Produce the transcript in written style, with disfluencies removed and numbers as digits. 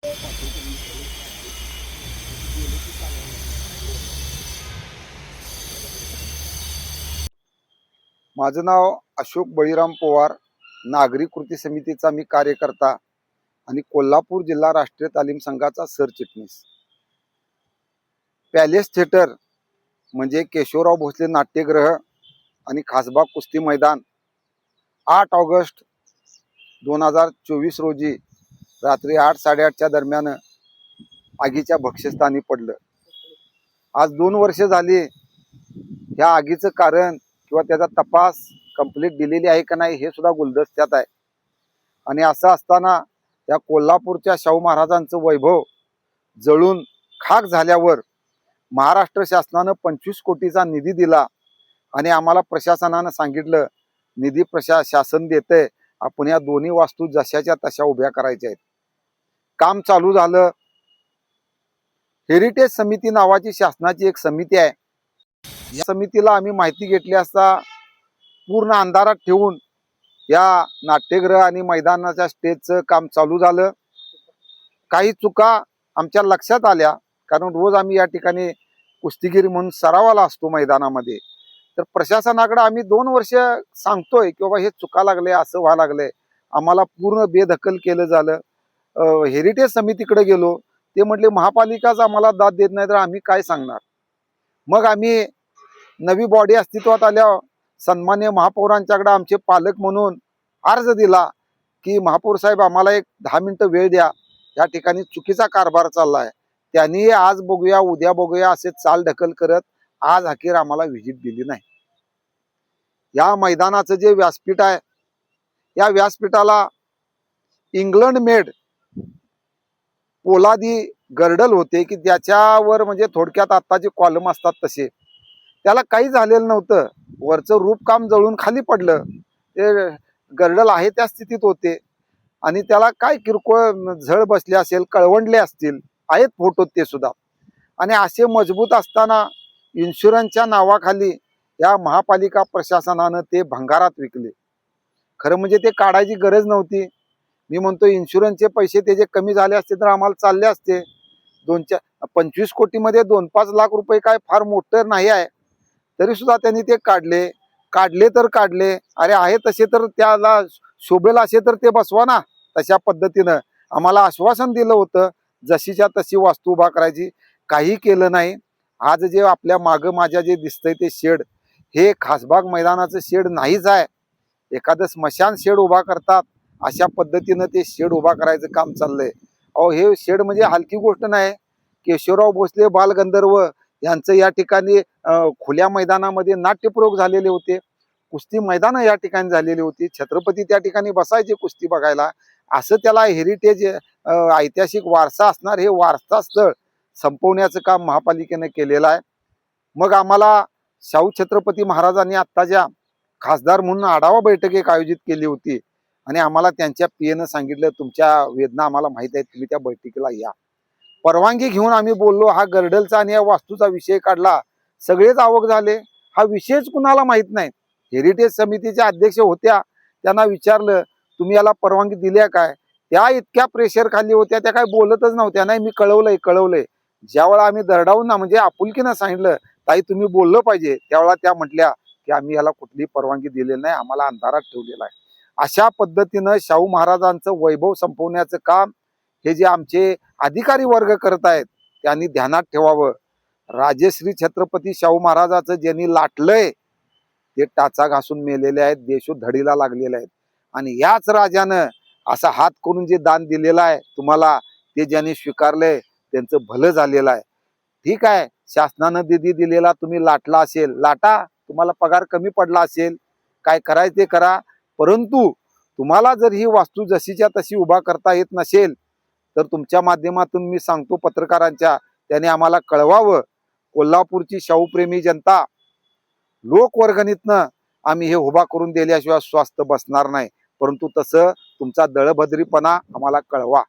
माझं नाव अशोक बळीराम पवार, नागरी कृती समितीचा मी कार्यकर्ता आणि कोल्हापूर जिल्हा राष्ट्रीय तालीम संघाचा सरचिटणीस. पॅलेस थिएटर म्हणजे केशवराव भोसले नाट्यगृह आणि खासबाग कुस्ती मैदान 8 ऑगस्ट 2024 रोजी रात्री 8-8:30च्या दरम्यान आगीच्या भक्ष्यस्थानी पडलं. आज 2 वर्ष झाली. ह्या आगीचं कारण किंवा त्याचा तपास कंप्लीट दिलेली आहे का नाही हे सुद्धा गुलदस्त्यात आहे. आणि असं असताना त्या कोल्हापूरच्या शाहू महाराजांचं वैभव जळून खाक झाल्यावर महाराष्ट्र शासनानं 25 कोटीचा निधी दिला आणि आम्हाला प्रशासनानं सांगितलं निधी शासन देतंय, आपण या दोन्ही वास्तू जशाच्या तशा उभ्या करायच्या आहेत. काम चालू झालं. हेरिटेज समिती नावाची शासनाची एक समिती आहे. या समितीला आम्ही माहिती घेतली असता पूर्ण अंधारात ठेवून या नाट्यगृह आणि मैदानाच्या स्टेजचं काम चालू झालं. काही चुका आमच्या लक्षात आल्या, कारण रोज आम्ही या ठिकाणी कुस्तीगिरी म्हणून सरावाला असतो मैदानामध्ये. तर प्रशासनाकडे आम्ही 2 वर्ष सांगतोय की बाबा हे चुका लागले, असं व्हायला लागले. आम्हाला पूर्ण बेदखल केलं झालं. हेरिटेज समितीकडे गेलो, ते म्हटले महापालिकाच आम्हाला दाद देत नाही तर आम्ही काय सांगणार. मग आम्ही नवी बॉडी अस्तित्वात आल्यावर सन्मान्य महापौरांच्याकडे आमचे पालक म्हणून अर्ज दिला की महापौर साहेब आम्हाला एक 10 मिनिटं वेळ द्या, या ठिकाणी चुकीचा कारभार चाललाय. त्यांनी आज बघूया उद्या बघूया असे चाल ढकल करत आज अखेर आम्हाला व्हिजिट दिली नाही. या मैदानाचं जे व्यासपीठ आहे, या व्यासपीठाला इंग्लंड मेड पोलादी गर्डल होते की त्याच्यावर म्हणजे थोडक्यात आत्ताचे कॉलम असतात तसे. त्याला काही झालेलं नव्हतं. वरचं रूपकाम जळून खाली पडलं. ते गर्डल आहे त्या स्थितीत होते आणि त्याला काय किरकोळ झळ बसले असेल, कळवंडले असतील, आहेत फोटो ते सुद्धा. आणि असे मजबूत असताना इन्शुरन्सच्या नावाखाली या महापालिका प्रशासनानं ते भंगारात विकले. खरं म्हणजे ते काढायची गरज नव्हती. मी म्हणतो इन्शुरन्सचे पैसे त्याचे कमी झाले असते तर आम्हाला चालले असते. 25 कोटीमध्ये 2-5 लाख रुपये काय फार मोठं नाही आहे. तरी सुद्धा त्यांनी ते काढले तर काढले. अरे आहे तसे तर त्याला शोभेल असे तर ते बसवा ना. तशा पद्धतीनं आम्हाला आश्वासन दिलं होतं जशीच्या तशी वास्तू उभा करायची. काही केलं नाही. आज जे आपल्या मागं माझ्या जे दिसतंय ते शेड, हे खासबाग मैदानाचं शेड नाहीच आहे. एखादं स्मशान शेड उभा करतात अशा पद्धतीनं ते शेड उभा करायचं काम चाललंय. अहो हे शेड म्हणजे हलकी गोष्ट नाही. केशवराव भोसले बालगंधर्व यांचं या ठिकाणी खुल्या मैदानामध्ये नाट्यप्रयोग झालेले होते. कुस्ती मैदानं या ठिकाणी झालेली होती. छत्रपती त्या ठिकाणी बसायचे कुस्ती बघायला. असं त्याला हेरिटेज ऐतिहासिक वारसा असणार हे वारसा स्थळ संपवण्याचं काम महापालिकेनं केलेलं आहे. मग आम्हाला शाहू छत्रपती महाराजांनी आत्ताच्या खासदार म्हणून आढावा बैठक एक आयोजित केली होती आणि आम्हाला त्यांच्या पीएनं सांगितलं तुमच्या वेदना आम्हाला माहित आहेत, तुम्ही त्या बैठकीला या. परवानगी घेऊन आम्ही बोललो. हा गर्डलचा आणि या वास्तूचा विषय काढला. सगळेच आवक झाले. हा विषयच कुणाला माहित नाही. हेरिटेज समितीच्या अध्यक्ष होत्या, त्यांना विचारलं तुम्ही याला परवानगी दिली काय. त्या इतक्या प्रेशर खाली होत्या, त्या काय बोलतच नव्हत्या. नाही मी कळवलंय. ज्यावेळा आम्ही दरडावून ना म्हणजे आपुलकीनं सांगितलं ताई तुम्ही बोललं पाहिजे, त्यावेळा त्या म्हटल्या की आम्ही याला कुठली परवानगी दिलेली नाही, आम्हाला अंधारात ठेवलेला आहे. अशा पद्धतीनं शाहू महाराजांचं वैभव संपवण्याचं काम हे जे आमचे अधिकारी वर्ग करत आहेत त्यांनी ध्यानात ठेवावं. राजश्री छत्रपती शाहू महाराजाचं ज्यांनी लाटलंय ते टाचा घासून मेलेले आहेत, देशोधडीला लागलेले आहेत. आणि याच राजानं असा हात करून जे दान दिलेलं आहे तुम्हाला, ते ज्यांनी स्वीकारलंय त्यांचं भलं झालेलं आहे. ठीक आहे, शासनानं निधी दिलेला तुम्ही लाटला असेल, लाटा. तुम्हाला पगार कमी पडला असेल, काय करायचं ते करा. परंतु तुम्हाला जर ही वास्तू जशीच्या तशी उभा करता येत नसेल तर तुमच्या माध्यमातून मी सांगतो पत्रकारांच्या, त्याने आम्हाला कळवावं. कोल्हापूरची शाहूप्रेमी जनता लोकवर्गणीतनं आम्ही हे उभा करून दिल्याशिवाय स्वस्थ बसणार नाही. परंतु तसं तुमचा दळभद्रीपणा आम्हाला कळवा.